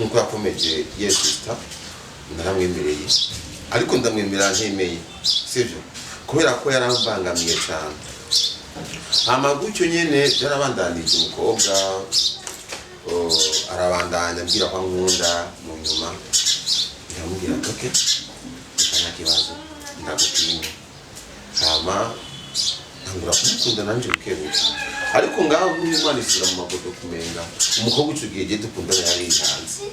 nuko yakomeje yes sister naramwemereye ariko ndamwemera ntemeye sivyo kubera ko yarambangamiye cyane amagucyo nyene yarabandanije umukobwa arabandanya ambwira ko nkunda mu nyuma ndamubwira toke kana kibazo ndagutinya hama ngura kumukunda nanje ukebuka ariko ngaho n'Imana isura mu magodo kumenga umukobwa ucugiye je dukundana yari hanze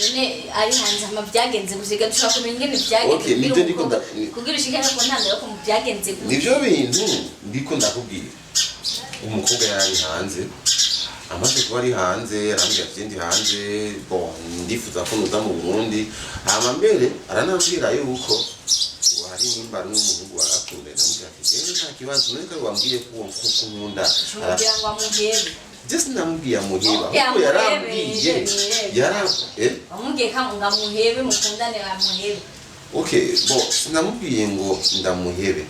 none ari hanze ama byagenze gusiga dushaka kumenya ingene byagenze okay nibyo ndikunda kugira ushikane ko ntanda yo mu byagenze nivyo bintu ndikunda kubwira umukobwa yari hanze amaze kuba ari hanze arambwira ati ndi hanze bon ndifuza ko nuza mu Burundi hama mbere aranambwira yuko hari nimba n'umuhungu warakunda ndamubwira ati je nta kibazo none ko wambwiye ko nkunda kugira ngo amuhebe just namubwiye amuheba kuko yarambwiye amubwiye ko ngamuhebe mukundane amuhebe okay bo sinamubwiye ngo ndamuhebe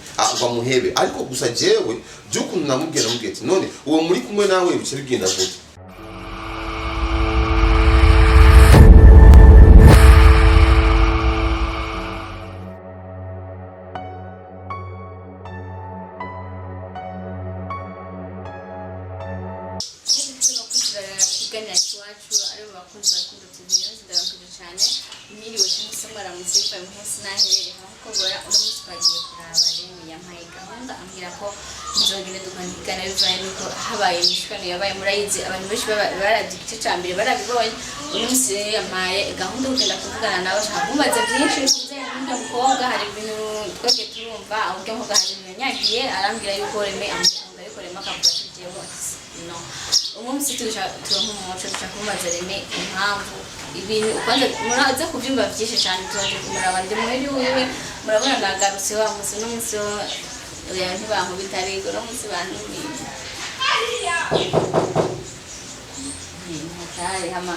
amuhebe ariko gusa jewe byuko namubwiye ati none uwo muri kumwe nawe bice bigenda gute habaye imishwano yabaye murayizi abantu benshi baragice cyambere barabibonye umunsi yamaye gahunda ugenda kuvugana nawe shamubaza byinshi kuze n'undi mukobwa hari ibintu twege turumva ahubwo mvuga hari yanyagiye arambira yuko Remy amukunda ariko Remy akavuga tugiye bose no umunsi turumuco cyakumubaza Remy impamvu ibintu kwanza muraza kubyumva byinshi cyane turaje kumuraba ndi muri wiwe murabona ndagarutse wa munsi n'umunsi oya ntibantu bitarego no munsi bantu Natari hama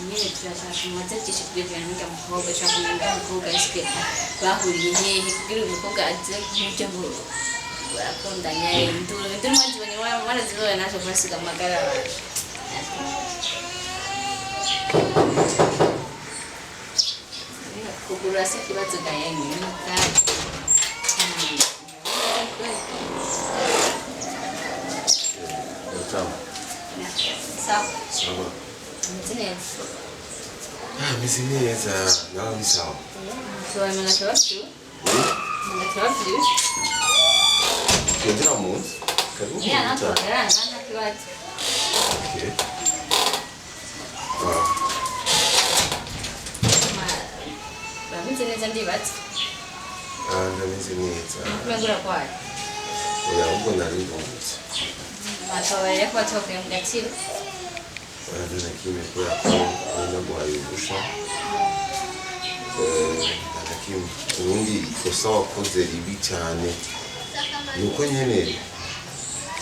nyine turashaka muze byinshi kubibwira n'inga mukobwa cyangwa n'inga mukobwa isike bahuriye hehe kugira umukobwa aze nk'ibyo ngo barakundanya induru mwajibonye mwarazibona naje basiga amagara kugura se kibazo gaye n'inga sawa mezi neza nawe ni sawa tuwamenya kibazo Kujira munsi karibu yeah natwagara nana kibazo okay bameze neza ndibatse ndameze neza kumengura kwayo oya ubwo nari ndungutse batobere ko batoke mu gaciro na kimwe kubera ko naguhaye ubusha kimwe ubundi ikosa wakoze ribi cyane nuko nyene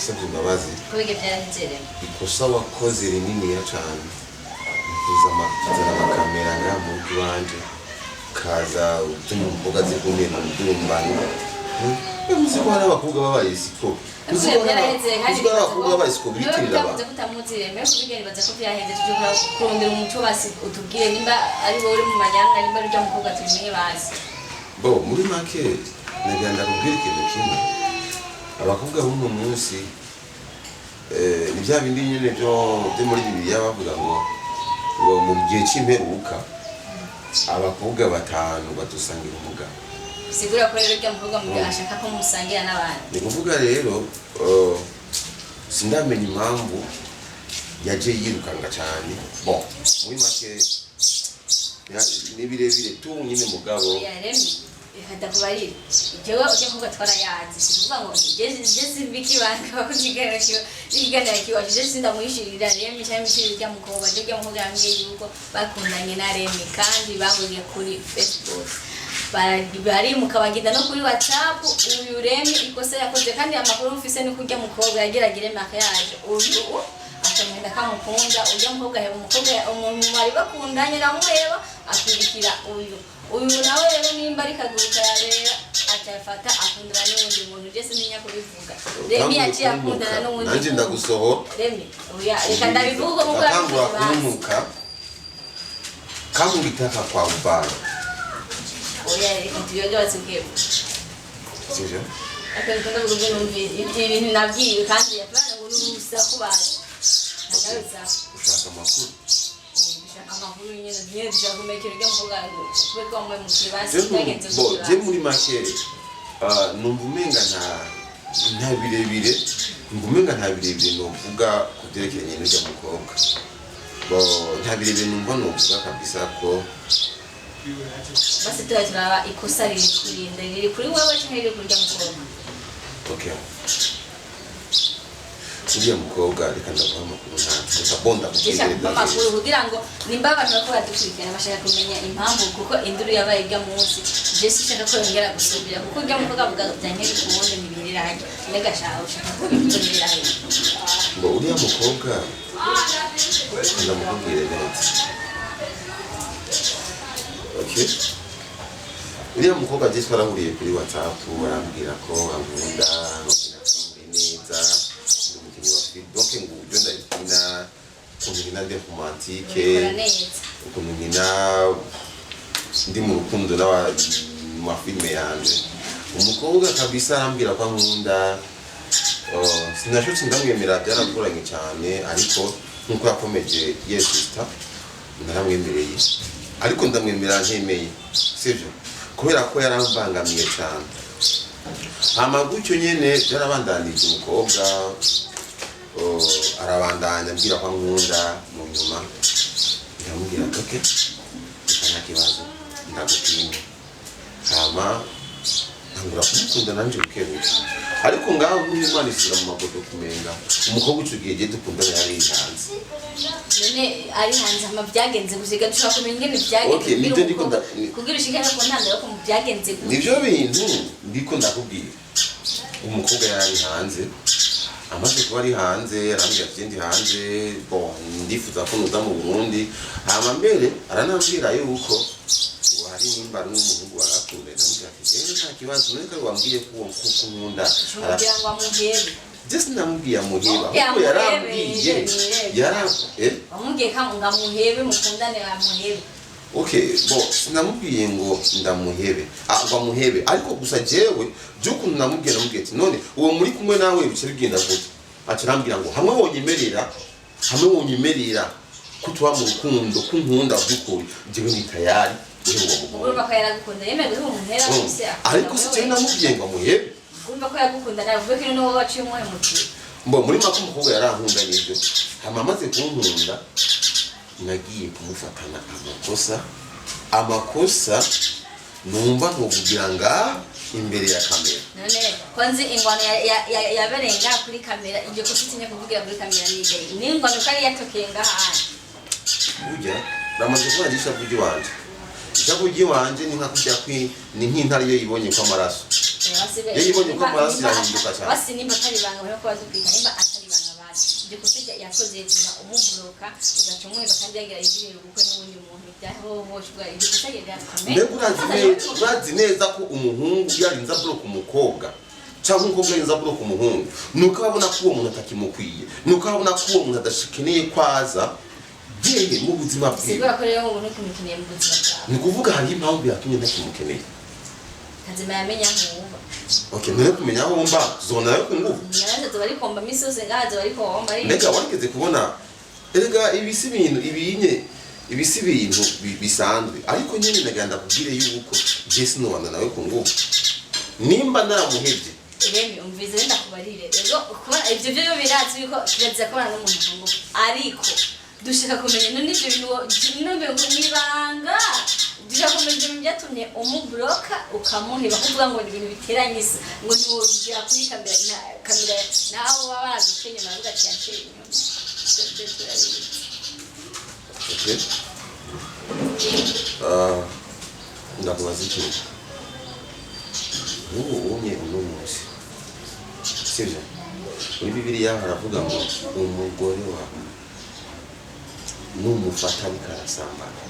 sabye imbabazi kubige byarahizere ikosa wakoze rininiya cyane kuzama amakamera nga mu rwanje kaza umukobwa zikumena umudumbano muzi ko hari abakobwa babaye siko muzi ko hari abakobwa babaye siko bitirira abantu kutamuzire mbere kubigeni baza ko byaheze tujya kurondera umuco basi utubwire nimba ari wowe uri mu manyanga nimba ari umukobwa tumenye basi bo muri make nagenda kubwira ikintu kimwe abakobwa b'uno munsi ni bya bindi nyine byo muri Bibiliya bavuga ngo mu gihe cy'imperuka abakobwa batanu batusangira umugabo sigura ko rero rya mukobwa mu ashaka ko musangira n'abandi ni kuvuga rero sindamenya impamvu yaje yirukanga cyane bon muri make ni birebire tu nyine mugabo ya Remy hadakubarira jewe ujye kuvuga twarayazi sivuga ngo je biki banka bakugigana cyo igana kiwa je sindamwishirira Remy cyane mishirira mukobwa je mukobwa yambwiye yuko bakundanye na Remy kandi bahuriye kuri Facebook bari mukabagenda no kuri WhatsApp uyu Remy ikosa yakoze kandi amakuru mfise ni kurya mukobwa yageragire makiyaje uyu akamenda kamukunda ujya mukobwa heba umukobwa umuntu bari bakundanye namureba akirikira uyu nawe rero nimba ari kaguruka yarera atafata akundana n'undi muntu je sininya kubivuga Remy yaciye akundana n'undi nanje ndagusoho Remy oya reka ndabivuga mu bwa kumuka kama ulitaka kwa ubaya. Oya reka tuyoga batubwiye. Sivyo? Akabikunda kuvuga numvi ibintu nabwiye kandi yapana ngo nurusa kubaza. Nagaruza. Ushaka makuru. Ushaka makuru nyene dushaka kumekera ibyo mvuga kwe kwa mwe mu kibasi cyagenze bo je muri make numva umenga nta birebire nta birebire novuga kuderekeranye n'ujya mukobwa. Bo nta birebire numva novuga kabisa ko basi turaba ikosa riri kuri wewe cyangwa riri kuri ujya mukobwa. Okay. Uriya mukobwa reka ndavuga amakuru nta bonda kugereza amakuru kugira ngo nimba abantu bako badukurikirana bashaka kumenya impamvu kuko induru yabaye bwa munsi je sishaka ko yongera gusubira kuko ujya mukobwa avuga byanye bikuwonde nibiriraje ndagashaka ushaka ko bikuriraje ngo uriya mukobwa ndamubwire neza. Okay. Uriya mukobwa je twarahuriye kuri WhatsApp arambwira ko ankunda neza donc ngubyo ndabikina kumenya de romantique kumenya ndi mu rukundo n'aba filme yanjye. Umukobwa kabisa arambwira ko ankunda sinashotse ndamwemera byaragoranye cyane ariko nkuko yakomeje yes sister naramwemereye ariko ndamwemera ntemeye sivyo kubera ko yarambangamiye cyane. Amagucyo nyene byarabandanije umukobwa arabandanya ambwira ko ankunda mu nyuma ndamubwira okay nta kibazo ndagutinya hama ntangura kumukunda nanje bukebuke ariko ngaho n'Imana ishyira mu magodo kumenga umukobwa ucugiye je dukundana yari hanze none ari hanze ama byagenze gusiga dushaka kumenya ingene byagenze. Okay nibyo ndikunda kugira ushikana ko ntandaro ko mu byagenze nibyo bintu ndiko ndakubwira. Umukobwa yari hanze amaze kuba ari hanze arambwira ati ndi hanze bon ndifuza ko nuza mu Burundi hama mbere aranambwira yuko wari nimba n'umuhungu warakunda ndamubwira ati nta kibazo none ko wambwiye ko nkunda kugira ngo amuhebe just namubwiye amuheba kuko yarambwiye wamubwiye ko ngamuhebe mukundane amuhebe. Okay bo sinamubwiye ngo ndamuhebe bamuhebe ariko gusa jewe byukuntu namubwiye ati none uwo muri kumwe nawe bice bigenda gute atirambira ngo hamwe wonyemerera kutwa mu rukundo kunkunda byukuri jewe ni tayari urumva ko yaragukunda yemeye ko umuhera wese ariko se namubwiye ngo amuhebe urumva ko yagukunda nawe uvuge ko no waciye umwe muti mbo muri mako umukobwa yarankunda n'ibyo hama amaze kunkunda nagiye kumufatana amakosa numva ntuvugira nga imbere ya kamera. None kwanze ingwano yaberenga kuri kamera ibyo kusitinya kuvugira kuri kamera ni ingwano kari yatokeye ngaha burya ramaze kubagisha buryo wanje icyabugi wanje ni nka kujya ni nk'intare iyo yibonye ko amaraso iyo yibonye ko amaraso yahinduka cyane basi nimba atari banga byo kwazubika nimba atari banga basi ibyo kusitinya yakoze yituma umubloka ugacumuheba kandi yagira iziriro gukwe n'ubundi muntu byaho hoshwa ibyo kusitinya byakamera. Mbega urazi neza ko umuhungu yarinza block umukobwa cyangwa umukobwa yarinza block umuhungu nuko abona ko uwo muntu atakimukwiye nuko abona ko uwo muntu adashikeneye kwaza yewe mu buzima bwe. Sigura ko rero umuntu kumukeneye mu buzima bwawe ni kuvuga hari impamvu yatumye ntakimukeneye kazima yamenya nkumva. Okay none kumenya aho mba zona yo kunguvu nyanza to bari komba misose ngaza bari komba ari nega warigeze kubona erega ibisi bintu bisanzwe ariko nyine naganda kubwire yuko Jesse no wanda nawe kunguvu nimba naramuhebye Remy umvize wenda kubarire rero kuba ibyo byo biratse yuko kiretse ko bana n'umuntu kunguvu ariko dushaka kumenya none ibyo bintu n'ube nibanga dushaka kumenya ibyo byatumye umubloka ukamuheba kuvuga ngo ni ibintu biteranye isa ngo ni wowe ugira kuri kamera naho baba baragukenye navuga cyane okay ndakubaza ikintu ubonye uno munsi sivyo muri Bibiliya haravuga ngo umugore wawe numufata bikarasambana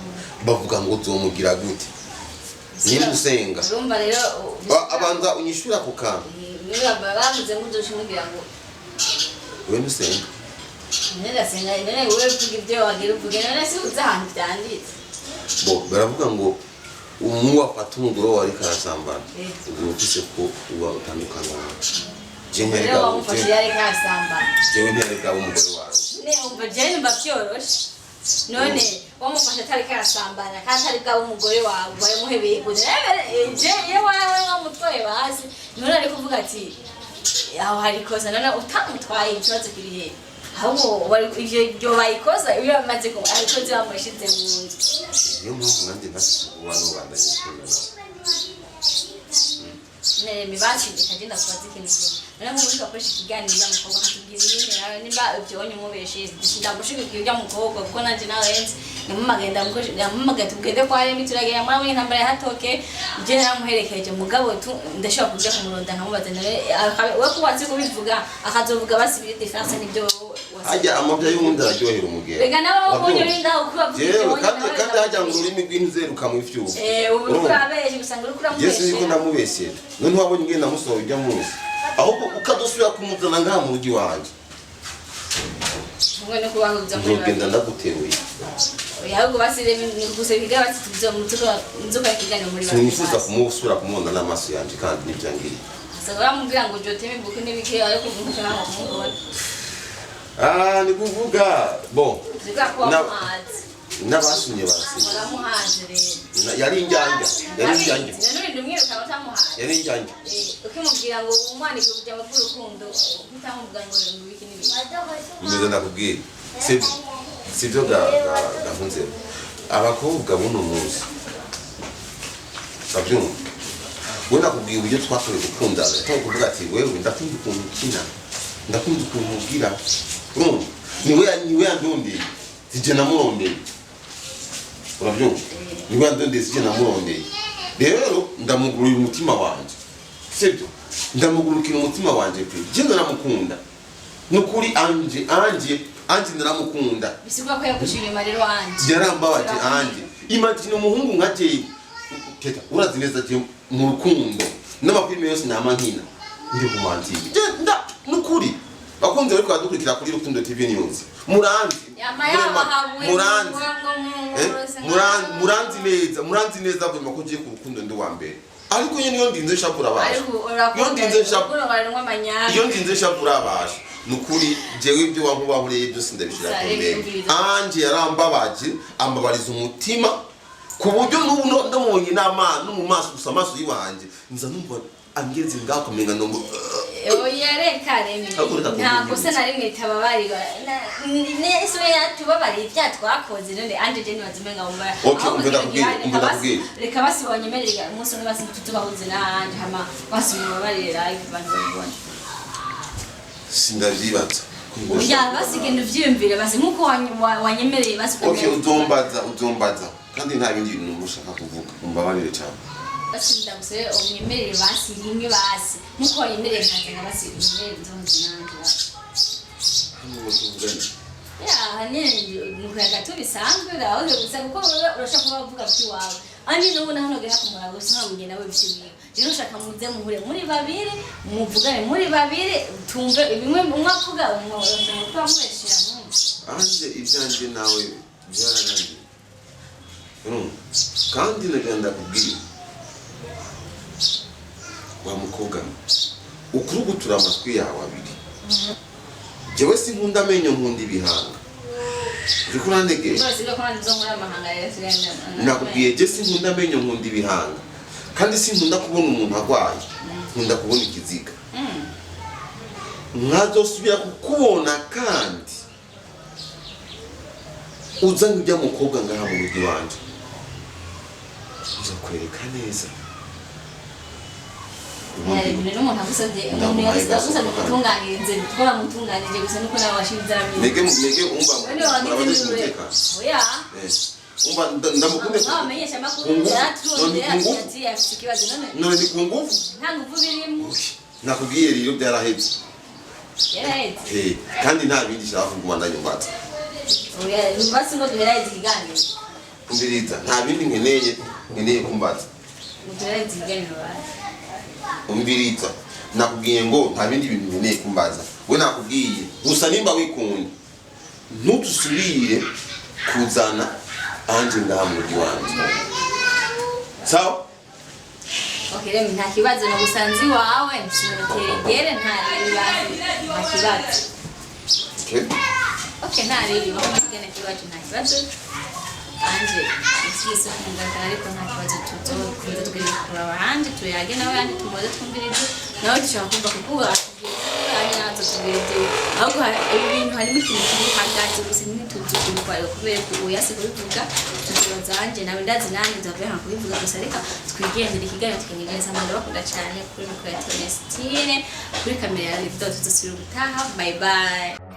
bavuga ngo uzomugira gute niba usenga urumva rero abanza unyishura ku kantu niba bamuze mudoshimubwira ngo wewe usenga nenda senga nene wewe vuga ibyo wagira uvuge none si uzahantu byanditse bo baravuga ngo umwe afata umugore wari karasambana ubu ufise ko uba utandukana je ntereka umufashe yari karasambana jewe ntereka umugore wawe ne umva je mba byoroshe none wamufashe atari karasambana katari bwa umugore wawe bamuhebeye gute je yewe wamutwaye basi none ari kuvuga ati aho hari kosa none utamutwaye ikibazo kiri he ahubwo ibyo bayikoza iyo bamaze ko ariko byamushize mu nzu niyo mpamvu nanjye ntashobora bandanye kubona Remy bashidika agenda kubaza ikintu none mu buryo bakoresha ikiganiro n'umukobwa akatubwira ibintu nimba byonye umubeshe ndagushigikira ujya mukobwa kuko nanje nawe namumagenda tugende kwa Remy turagera muri intambara yahatoke je namuherekeje mugabo ndashobora kujya kumuronda nkamubaza none we kubatse kubivuga akazovuga basibire defense nibyo hajya amabya y'umuntu araryohera umugera rega nawe ubonye winda ukubavuga kandi hajya ngo ururimi rw'inzeruka mu ifyuba ubu kurabeshe gusanga uri kuramubeshe Yesu niko ndamubeshyera none wabonye ngenda namusohoye ujya munsi ahubwo ukadusubira kumuzana ngaha mu rugi wanjye umwe no kubahuza muri ngenda ndaguteruye ahubwo basire gusa biga bati tuzo nzuka kiganiro muri babiri sinifuza kumusura kumubona n'amaso yanjye kandi n'ibyangiriye asabura mubwira ngo joteme buku n'ibike ayo kuvuga naho kumubona ni kuvuga bon n'abasumye barasinye yari injyanja yari injyanja ukimubwira ngo umwanike kujya mu rukundo utamubwira ngo ibiki n'ibiki meze ndakubwira sibyo gahunze abakobwa buno munsi sabyumva we nakubwiye uburyo twakoreye gukundana cyangwa kuvuga ati wewe ndakunda ukuntu ukina ndakunda ukuntu ubwira niwe yandondeye sije namurondeye urabyumva niwe yandondeye sije namurondeye rero ndamugurira umutima wanje sibyo ndamugurukira umutima wanje pe je naramukunda nukuri anje naramukunda bisiba ko yagushima rero anje yarambabaje anje imagine umuhungu nkaje teta urazi neza je mu rukundo n'amafilme yose namankina ndi kumantiye nda nukuri bakunze ariko badukurikira kuri Rukundo TV News muranzi neza bwo mako je ku rukundo ndi wa mbere ariko niyo ndinze shapura baje iyo ndinze shapura baje nukuri jewe ibyo wahureye byose ndabishira ku mbere anje yarambabaje ambabariza umutima ku buryo n'ubu ndamubonye n'amana no mu maso gusa amaso yiwanje nza numva angeze ngako menga nombo reka Remy ntabwo se na rimwe tababari ne iso yatubabari byatwakoze none anje je nibazimenga umba ndakubwira reka basibonye merega umunsi umwe basi tutubahuze na anje hama basibabari live bantu babone sindavyibaza uya basigenda uvyiyumvire basi nkuko wanyemereye basi uzombaza kandi nta bindi bintu mushaka kuvuga umbabarire cyane basi ndaguse umyemerere basi rimwe basi nkuko wanyemereye nkaza basi umyemerere nzonzi nanje basi hano tuvugana nukuyaga tubisanzwe gaho gusa kuko urashaka kuba uvuga by'iwawe andi nubona hano gera kumura gusa nkamugenda we bishimiye rero ushaka muze muhure muri babiri muvugane muri babiri tumve bimwe umwavuga umworoshye kuba mweshira anje ibyanje nawe byarangiye kandi nagenda kubwira wa mukobwa ukuru gutura amatwi yawe abiri jewe sinkunda amenyo nkunda ibihanga uri kurandege nakubwiye je sinkunda amenyo nkunda ibihanga kandi sinkunda kubona umuntu arwaye nkunda kubona ikiziga nkazosubira kukubona kandi uzanye ujya mukobwa ngaha mu rugi wanje uzakwereka neza rero umuntu agusabye umuntu yagusabye gutunganyiriza gukora mutunganyije gusa nuko nawe washinze mege umba oya umba ndamukunde amenyesha makuru yatronde ati afite ikibazo none ni ku nguvu nta nguvu birimo nakubwiye rero byarahetse yarahetse kandi nta bindi shaka kugumana nyumbatse oya basi ngo duhereze ikiganiro kumbiriza nta bindi nkeneye kumbaza duhereze ikiganiro basi umbiriza nakubwiye ngo nta bindi bintu nkeneye kumbaza we nakubwiye gusa nimba wikunda ntudusubire kuzana anje ngaha mu rugo iwanje sawa. Okay, Remy, nta kibazo no gusanzi wawe nshimutera nta kibazo. Okay, nta ribi bakugena kibazo nta kibazo. Anje ikisi kungana ariko nta kibazo tuzokunze twikura abandi tuyage nawe yandi tumoze twumvirije nawe dushaka kumva kukuba anyazo tubirije ahubwo ibintu harimo ikintu kiri hagati gusa ntituzukirwa kubera ko uyase kubivuga tuzozanje nawe ndazi nandi nzavuye nka kubivuga gusa reka twigendera ikiganiro tukinyegeza amanda bakunda cyane kuri mikoro ya Tonestine kuri kamera ya video tuzosubira gutaha. Bye bye.